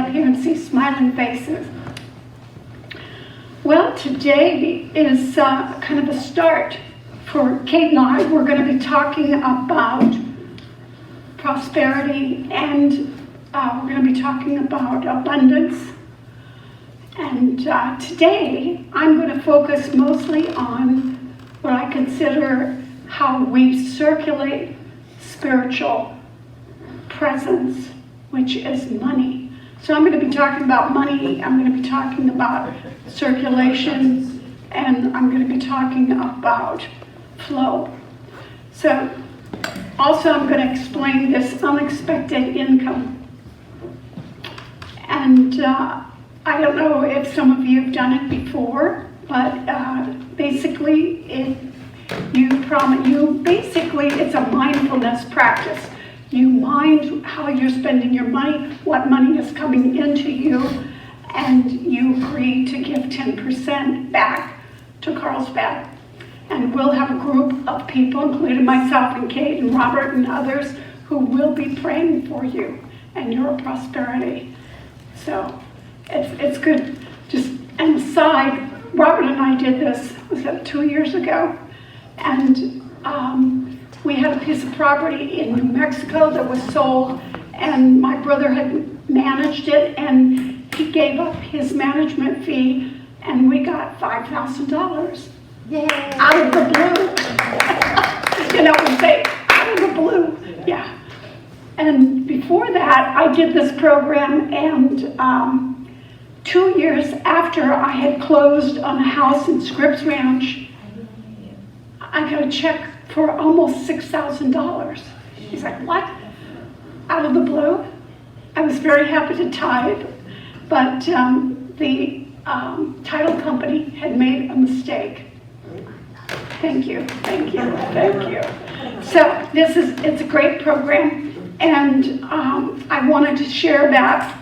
up here and see smiling faces. Well, today is kind of a start for Kate and I. We're going to be talking about prosperity, and we're going to be talking about abundance. And today I'm going to focus mostly on what I consider how we circulate spiritual presence, which is money. So I'm going to be talking about money, I'm going to be talking about circulation, and I'm going to be talking about flow. So also I'm going to explain this unexpected income. And I don't know if some of you have done it before, but basically it's a mindfulness practice. You mind how you're spending your money, what money is coming into you, and you agree to give 10% back to Carlsbad. And we'll have a group of people, including myself and Kate and Robert and others, who will be praying for you and your prosperity. So it's good. Just an aside, Robert and I did this, was that 2 years ago? And we had a piece of property in New Mexico that was sold, and my brother had managed it, and he gave up his management fee, and we got $5,000 out of the blue. You know, we say out of the blue, yeah. And before that, I did this program, and 2 years after I had closed on a house in Scripps Ranch, I got a check for almost $6,000. He's like, what? Out of the blue? I was very happy to tithe, but the title company had made a mistake. Thank you, thank you, thank you. So it's a great program, and I wanted to share that,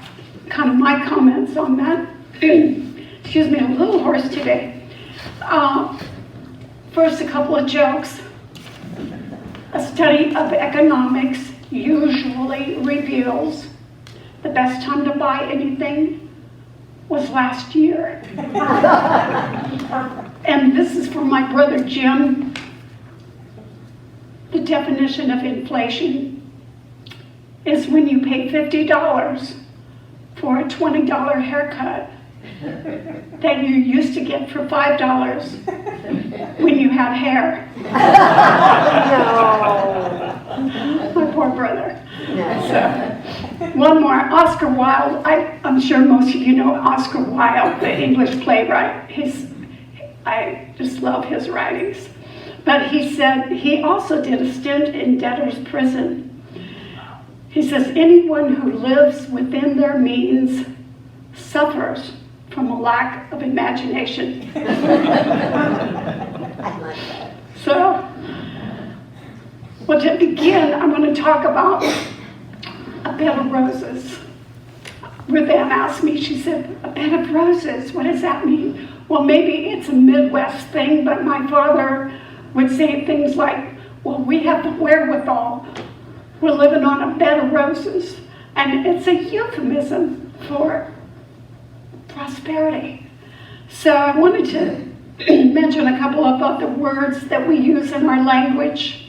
kind of my comments on that. Excuse me, I'm a little hoarse today. First, a couple of jokes. A study of economics usually reveals the best time to buy anything was last year. And this is from my brother Jim. The definition of inflation is when you pay $50 for a $20 haircut that you used to get for $5 when you had hair. No. My poor brother. So, one more. Oscar Wilde. I'm sure most of you know Oscar Wilde, the English playwright. I just love his writings. But he said he also did a stint in debtor's prison. He says, anyone who lives within their means suffers from a lack of imagination. I like that. So, well, to begin, I'm going to talk about a bed of roses. Ruth Ann asked me, she said, a bed of roses, what does that mean? Well, maybe it's a Midwest thing, but my father would say things like, well, we have the wherewithal. We're living on a bed of roses. And it's a euphemism for prosperity. So I wanted to mention a couple of other words that we use in our language.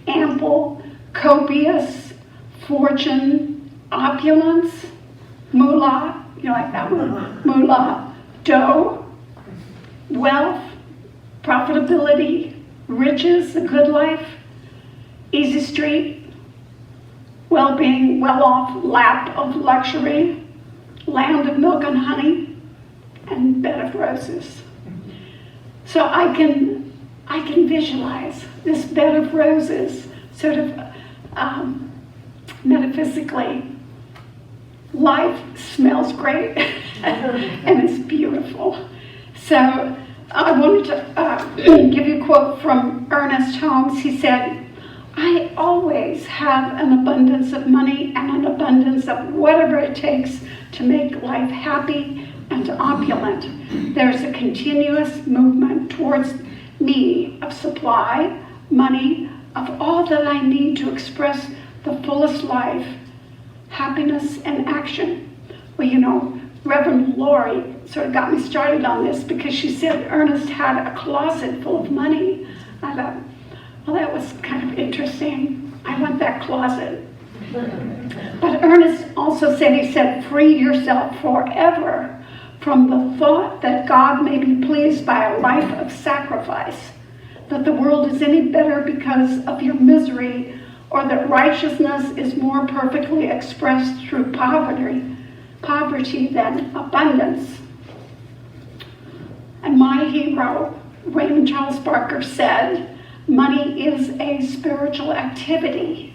Ample, copious, fortune, opulence, moolah, you like that one? Moolah, dough, wealth, profitability, riches, a good life, easy street, well-being, well-off, lap of luxury, land of milk and honey, and bed of roses. So I can visualize this bed of roses, sort of metaphysically. Life smells great and it's beautiful. So I wanted to give you a quote from Ernest Holmes. He said, I always have an abundance of money and an abundance of whatever it takes to make life happy and opulent. There's a continuous movement towards me of supply, money, of all that I need to express the fullest life, happiness, and action. We Reverend Lori sort of got me started on this because she said Ernest had a closet full of money. I thought, well, that was kind of interesting. I want that closet. But Ernest also said, he said, free yourself forever from the thought that God may be pleased by a life of sacrifice, that the world is any better because of your misery, or that righteousness is more perfectly expressed through poverty than abundance. And my hero, Raymond Charles Barker, said, money is a spiritual activity.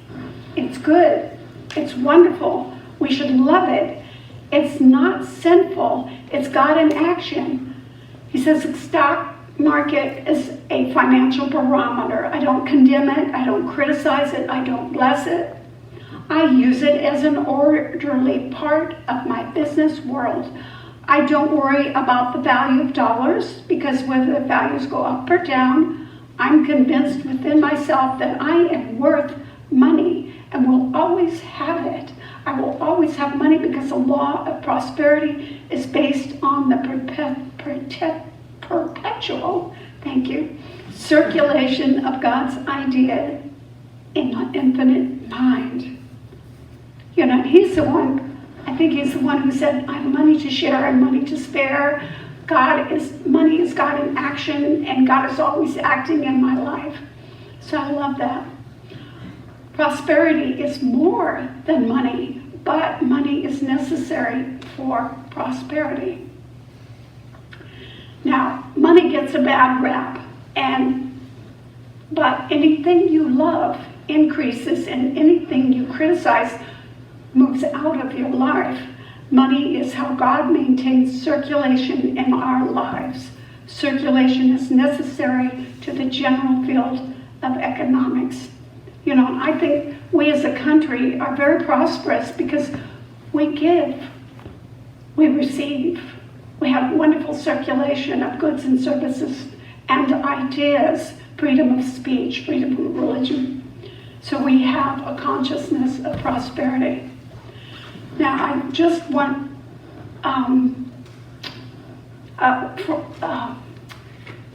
It's good. It's wonderful. We should love it. It's not sinful. It's God in action. He says the stock market is a financial barometer. I don't condemn it. I don't criticize it. I don't bless it. I use it as an orderly part of my business world. I don't worry about the value of dollars, because whether the values go up or down, I'm convinced within myself that I am worth money and will always have it. I will always have money because the law of prosperity is based on the perpetual, circulation of God's idea in the infinite mind. He's the one, I think he's the one who said, I have money to share and money to spare. Money is God in action, and God is always acting in my life. So I love that. Prosperity is more than money, but money is necessary for prosperity. Now, money gets a bad rap, but anything you love increases, and anything you criticize moves out of your life. Money is how God maintains circulation in our lives. Circulation is necessary to the general field of economics. I think we as a country are very prosperous because we give, we receive. We have wonderful circulation of goods and services and ideas, freedom of speech, freedom of religion. So we have a consciousness of prosperity. Now, I just want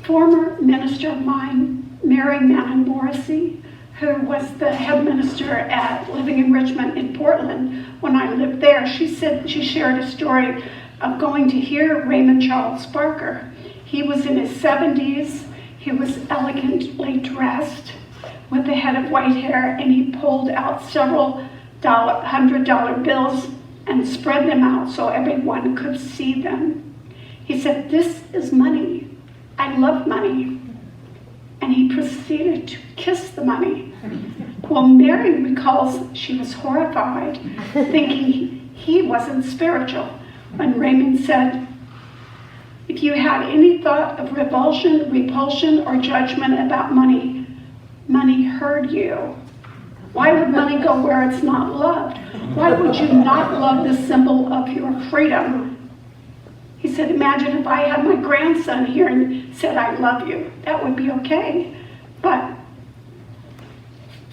former minister of mine, Maurene Morrissey, who was the head minister at Living in Richmond in Portland. When I lived there, she shared a story of going to hear Raymond Charles Barker. He was in his 70s. He was elegantly dressed with a head of white hair, and he pulled out several $100 bills and spread them out so everyone could see them. He said, "This is money. I love money." And he proceeded to kiss the money. Well, Mary recalls she was horrified, thinking he wasn't spiritual, when Raymond said, "If you had any thought of revulsion, repulsion, or judgment about money, money heard you. Why would money go where it's not loved? Why would you not love the symbol of your freedom?" He said, "Imagine if I had my grandson here and said, 'I love you.' That would be okay. But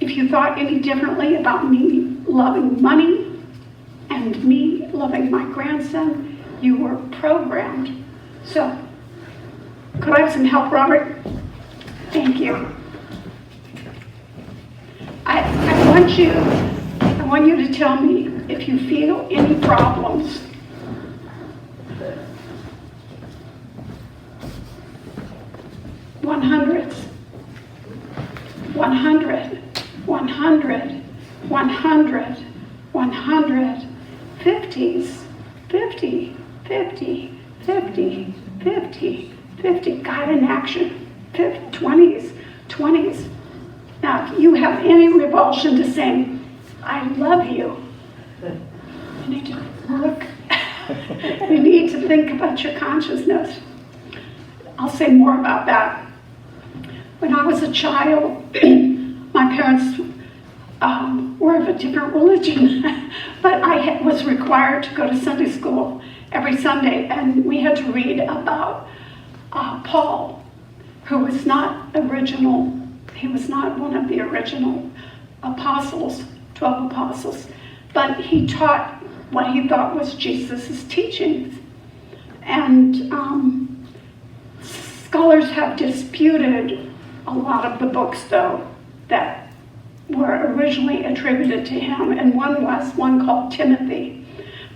if you thought any differently about me loving money and me loving my grandson, you were programmed." So, could I have some help, Robert? Thank you. I want you to tell me if you feel any problems. Hundreds, 100, 100, 100, 100, 50s, 50, 50, 50, 50, 50, God in action, 20s, 20s. Now, if you have any revulsion to saying, "I love you," you need to look, you need to think about your consciousness. I'll say more about that. When I was a child, my parents were of a different religion, but I was required to go to Sunday school every Sunday, and we had to read about Paul, who was not original. He was not one of the original apostles, 12 apostles, but he taught what he thought was Jesus' teachings. And scholars have disputed a lot of the books, though, that were originally attributed to him. And one was one called Timothy.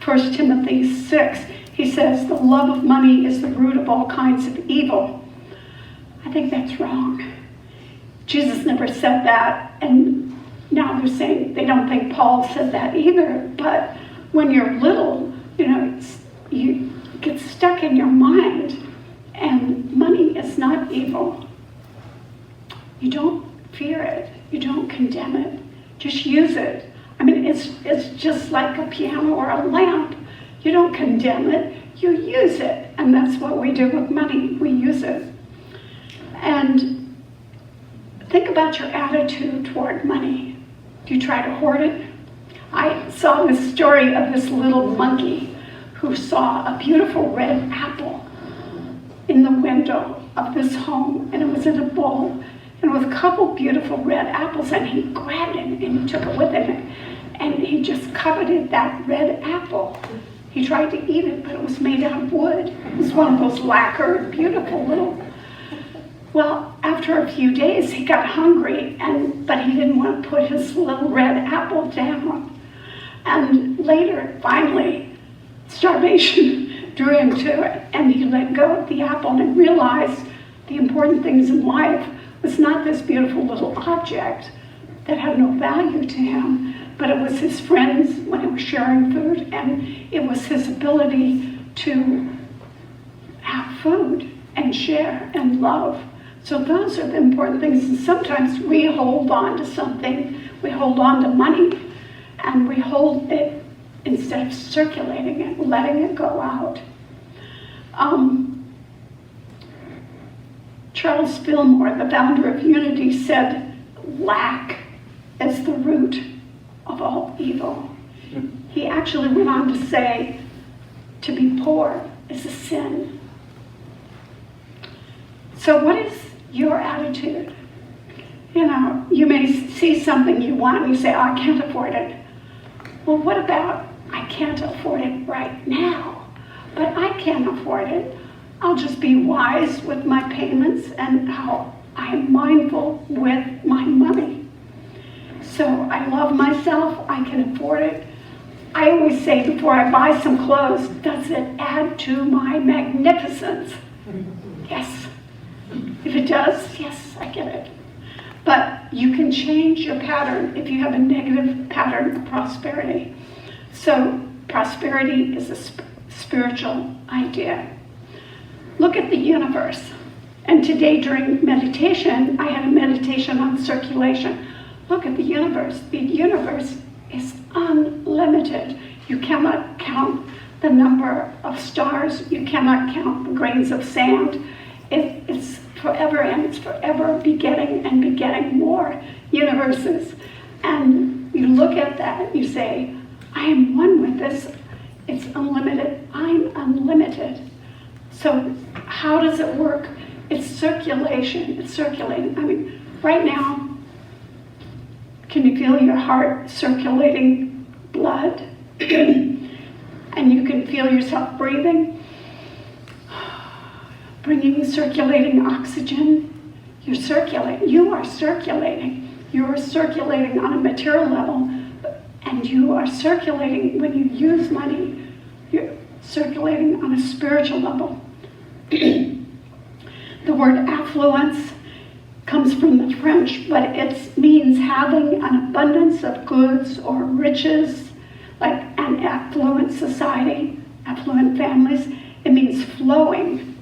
1 Timothy 6, he says, the love of money is the root of all kinds of evil. I think that's wrong. Jesus never said that, and now they're saying they don't think Paul said that either. But when you're little, you get stuck in your mind, and money is not evil. You don't fear it. You don't condemn it. Just use it. I mean, it's just like a piano or a lamp. You don't condemn it. You use it. And that's what we do with money. We use it. And think about your attitude toward money. Do you try to hoard it? I saw this story of this little monkey who saw a beautiful red apple in the window of this home, and it was in a bowl, and with a couple beautiful red apples, and he grabbed it and he took it with him, and he just coveted that red apple. He tried to eat it, but it was made out of wood. It was one of those lacquered, beautiful little. Well, after a few days, he got hungry, but he didn't want to put his little red apple down. And later, finally, starvation drew him to it, and he let go of the apple and realized the important things in life was not this beautiful little object that had no value to him, but it was his friends when he was sharing food, and it was his ability to have food and share and love. So those are the important things, and sometimes we hold on to something, we hold on to money, and we hold it instead of circulating it, letting it go out. Charles Fillmore, the founder of Unity, said, lack is the root of all evil. He actually went on to say, to be poor is a sin. So what is your attitude? You may see something you want and you say, oh, I can't afford it. Well, what about, I can't afford it right now, but I can afford it. I'll just be wise with my payments and how I'm mindful with my money. So I love myself, I can afford it. I always say before I buy some clothes, does it add to my magnificence? Yes. If it does, yes, I get it. But you can change your pattern if you have a negative pattern of prosperity. So prosperity is a spiritual idea. Look at the universe. And today during meditation, I had a meditation on circulation. Look at the universe. The universe is unlimited. You cannot count the number of stars. You cannot count the grains of sand. It's forever, and it's forever begetting and begetting more universes. And you look at that and you say, I am one with this. It's unlimited. I'm unlimited. So how does it work? It's circulation. It's circulating. I mean, right now, can you feel your heart circulating blood? And you can feel yourself breathing, bringing circulating oxygen. You're circulating. You are circulating. You are circulating on a material level, and you are circulating when you use money. You're circulating on a spiritual level. The word affluence comes from the French, but it means having an abundance of goods or riches, like an affluent society, affluent families. It means flowing.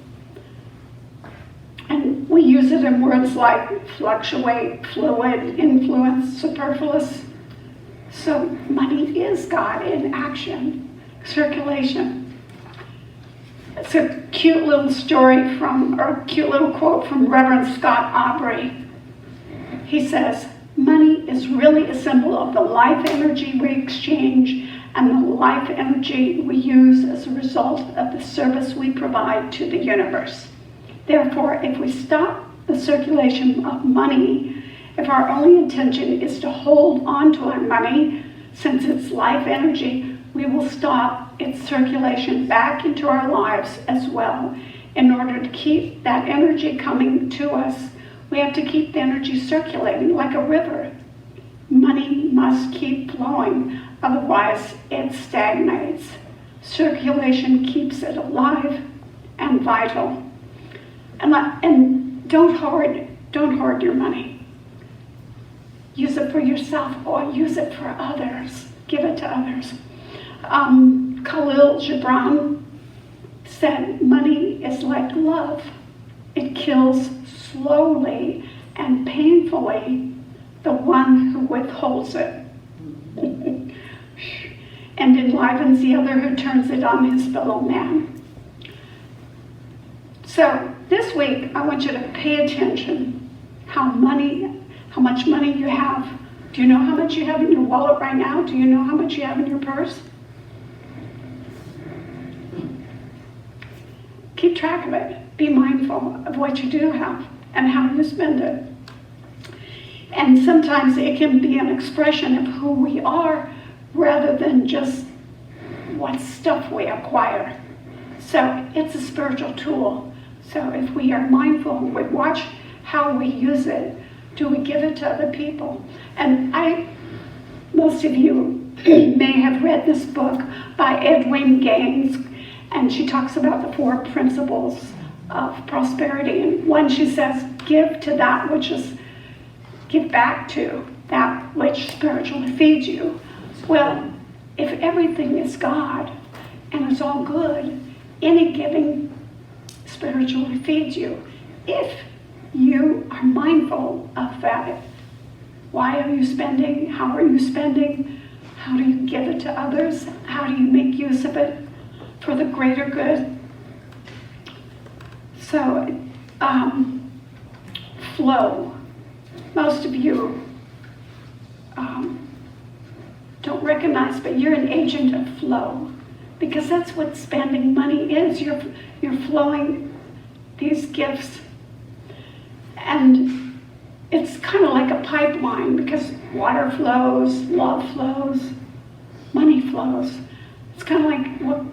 And we use it in words like fluctuate, fluid, influence, superfluous. So money is God in action, circulation. It's a cute little story or a cute little quote from Reverend Scott Aubrey. He says, money is really a symbol of the life energy we exchange and the life energy we use as a result of the service we provide to the universe. Therefore, if we stop the circulation of money, if our only intention is to hold on to our money, since it's life energy, we will stop its circulation back into our lives as well. In order to keep that energy coming to us, we have to keep the energy circulating like a river. Money must keep flowing, otherwise it stagnates. Circulation keeps it alive and vital. And don't hoard your money. Use it for yourself or use it for others. Give it to others. Khalil Gibran said, money is like love. It kills slowly and painfully the one who withholds it, and enlivens the other who turns it on his fellow man. So this week, I want you to pay attention how much money you have. Do you know how much you have in your wallet right now? Do you know how much you have in your purse? Keep track of it. Be mindful of what you do have and how you spend it. And sometimes it can be an expression of who we are rather than just what stuff we acquire. So it's a spiritual tool. So if we are mindful, we watch how we use it. Do we give it to other people? And most of you may have read this book by Edwin Gaines, and she talks about the 4 principles of prosperity. And one, she says, give back to that which spiritually feeds you. Well, if everything is God and it's all good, any giving spiritually feeds you. If you are mindful of that, why are you spending? How are you spending? How do you give it to others? How do you make use of it for the greater good? So, flow. Most of you don't recognize, but you're an agent of flow, because that's what spending money is. You're flowing these gifts, and it's kind of like a pipeline, because water flows, love flows, money flows. It's kind of like,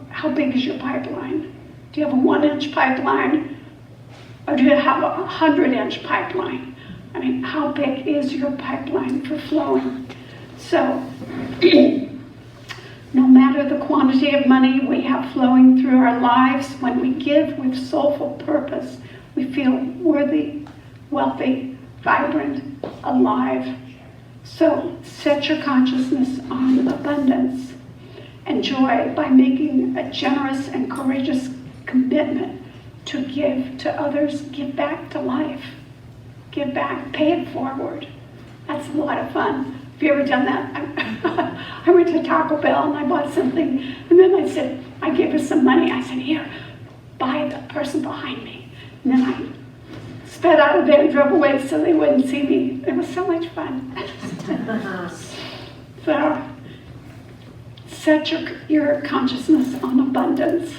how big is your pipeline? Do you have a 1-inch pipeline, or do you have a 100-inch pipeline? I mean, how big is your pipeline for flowing? So, no matter the quantity of money we have flowing through our lives, when we give with soulful purpose, we feel worthy, wealthy, vibrant, alive. So, set your consciousness on abundance and joy by making a generous and courageous commitment to give to others, give back to life. Give back, pay it forward. That's a lot of fun. Have you ever done that? I went to Taco Bell and I bought something, and then I gave her some money. I said, here, buy the person behind me. And then I sped out of there and drove away so they wouldn't see me. It was so much fun. So, set your consciousness on abundance.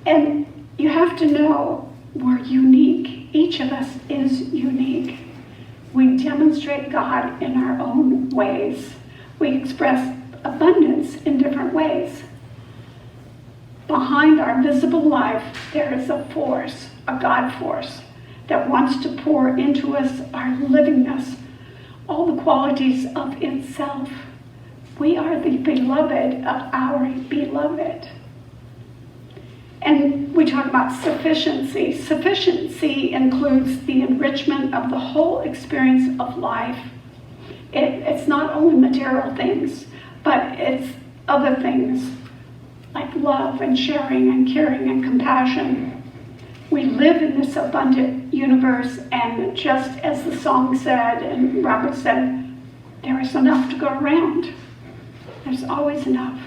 And you have to know we're unique. Each of us is unique. We demonstrate God in our own ways. We express abundance in different ways. Behind our visible life, there is a force, a God force, that wants to pour into us our livingness, all the qualities of itself. We are the beloved of our beloved. And we talk about sufficiency. Sufficiency includes the enrichment of the whole experience of life. It's not only material things, but it's other things like love and sharing and caring and compassion. We live in this abundant universe, and just as the song said and Robert said, there is enough to go around. There's always enough.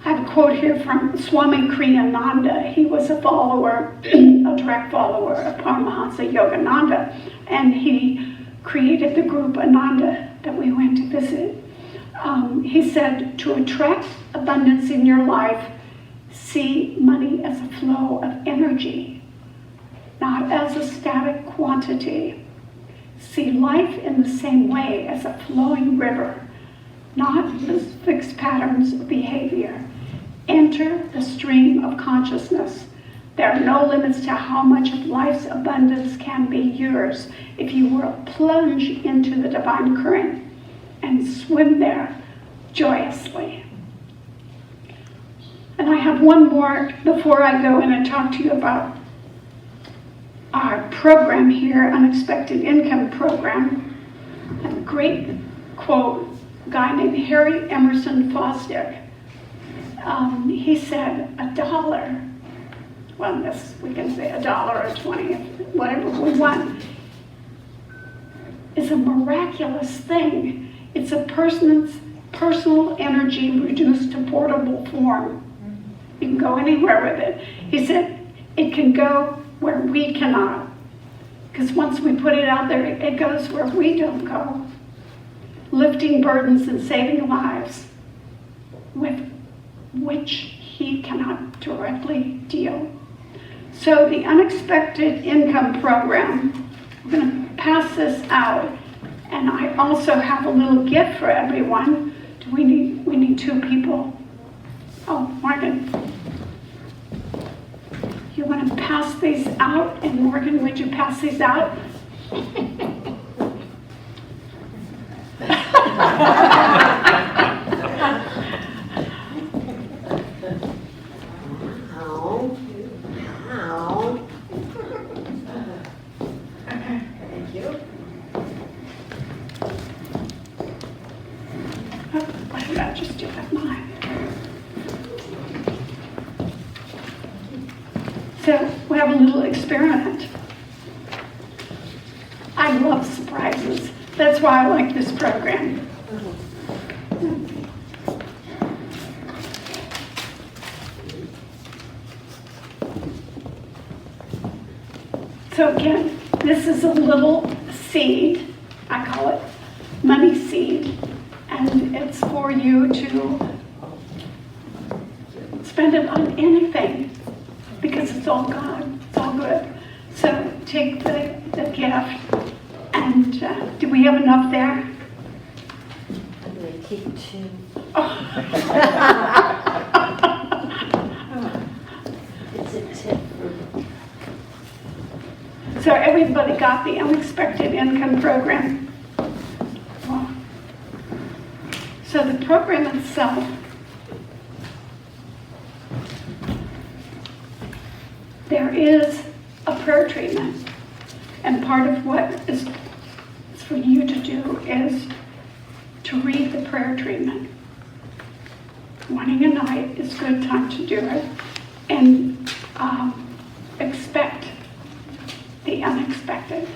I have a quote here from Swami Kriyananda. He was a follower, a direct follower of Paramahansa Yogananda, and he created the group Ananda that we went to visit. He said, to attract abundance in your life, see money as a flow of energy, not as a static quantity. See life in the same way as a flowing river. not the fixed patterns of behavior. Enter the stream of consciousness. There are no limits to how much of life's abundance can be yours if you will plunge into the divine current and swim there joyously. And I have one more before I go in and talk to you about our program here, Unexpected Income Program. A great quote, a guy named Harry Emerson Fosdick. He said, $1, well, this we can say $1 or 20, whatever we want, is a miraculous thing. It's a person's personal energy reduced to portable form. You can go anywhere with it. He said it can go where we cannot. Because once we put it out there, it goes where we don't go. Lifting burdens and saving lives with which he cannot directly deal. So the Unexpected Income Program, I'm going to pass this out. And I also have a little gift for everyone. We need 2 people. Oh, Morgan. You want to pass these out? And Morgan, would you pass these out? Thank you. What did I just do with mine? So we have a little experiment. I love surprises. That's why I like this program. So again, this is a little seed. I call it money seed. And it's for you to spend it on anything because it's all God. It's all good. So take the gift. And do we have enough there? I'm going to keep 2. Oh. It's a tip for... So everybody got the Unexpected Income Program. Wow. So the program itself there is a prayer treatment. And part of what is for you to do is to read the prayer treatment. Morning and night is a good time to do it. And expect the unexpected.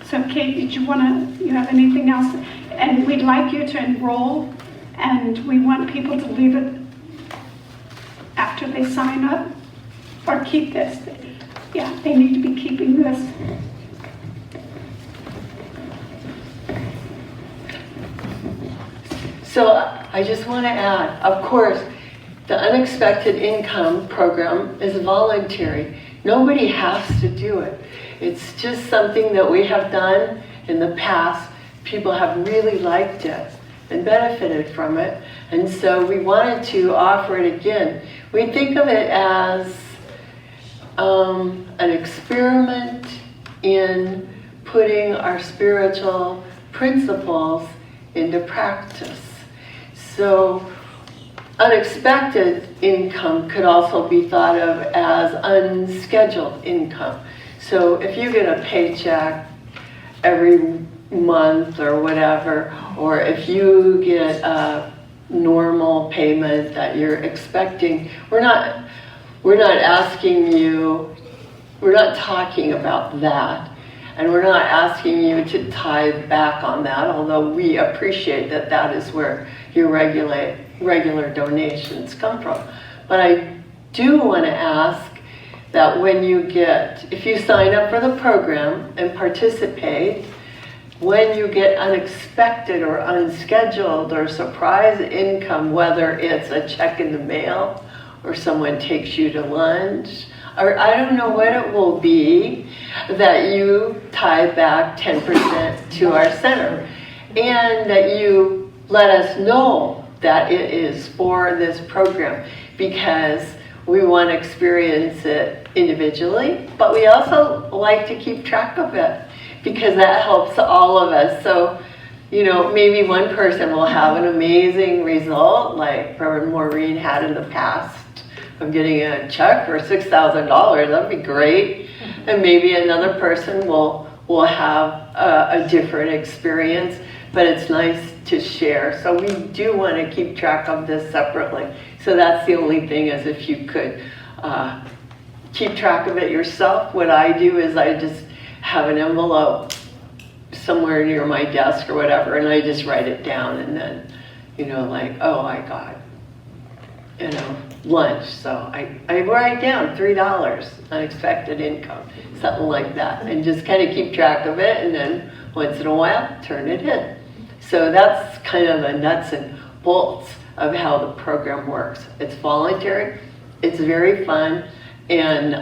So Kate, did you have anything else? And we'd like you to enroll, and we want people to leave it after they sign up, or keep this. Yeah, they need to be keeping this. So I just want to add, of course, the Unexpected Income Program is voluntary. Nobody has to do it. It's just something that we have done in the past. People have really liked it and benefited from it. And so we wanted to offer it again. We think of it as an experiment in putting our spiritual principles into practice. So unexpected income could also be thought of as unscheduled income. So if you get a paycheck every month or whatever, or if you get a normal payment that you're expecting, we're not asking you, we're not talking about that. And we're not asking you to tithe back on that, although we appreciate that that is where your regular donations come from. But I do want to ask that when if you sign up for the program and participate, when you get unexpected or unscheduled or surprise income, whether it's a check in the mail or someone takes you to lunch, or I don't know what it will be, that you tithe back 10% to our center. And that you let us know that it is for this program, because we want to experience it individually, but we also like to keep track of it because that helps all of us. So, you know, maybe one person will have an amazing result, like Reverend Maurene had in the past, of getting a check for $6,000. That'd be great. And maybe another person will have a different experience, but it's nice to share. So we do want to keep track of this separately. So that's the only thing, is if you could keep track of it yourself. What I do is I just have an envelope somewhere near my desk or whatever, and I just write it down, and then, you know, like, oh, I got, you know, lunch. So I write down $3, unexpected income, something like that, and just kind of keep track of it, and then once in a while, turn it in. So that's kind of the nuts and bolts of how the program works. It's voluntary, it's very fun, and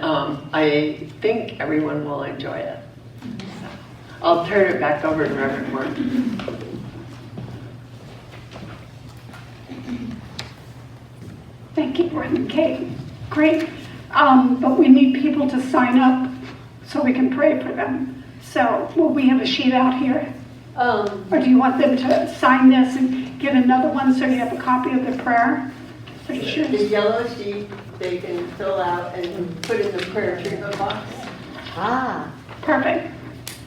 I think everyone will enjoy it. So I'll turn it back over to Reverend Maurene. Thank you, Reverend Kate. Great. But we need people to sign up so we can pray for them. So will we have a sheet out here? Or do you want them to sign this and get another one so you have a copy of the prayer? Pretty sure. The yellow sheet they can fill out and put in the prayer treatment box Ah, Perfect.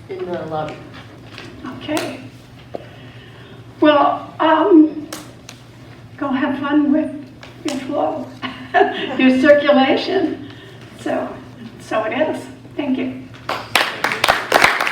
in the lobby. Okay. Well, go have fun with your flow, your circulation.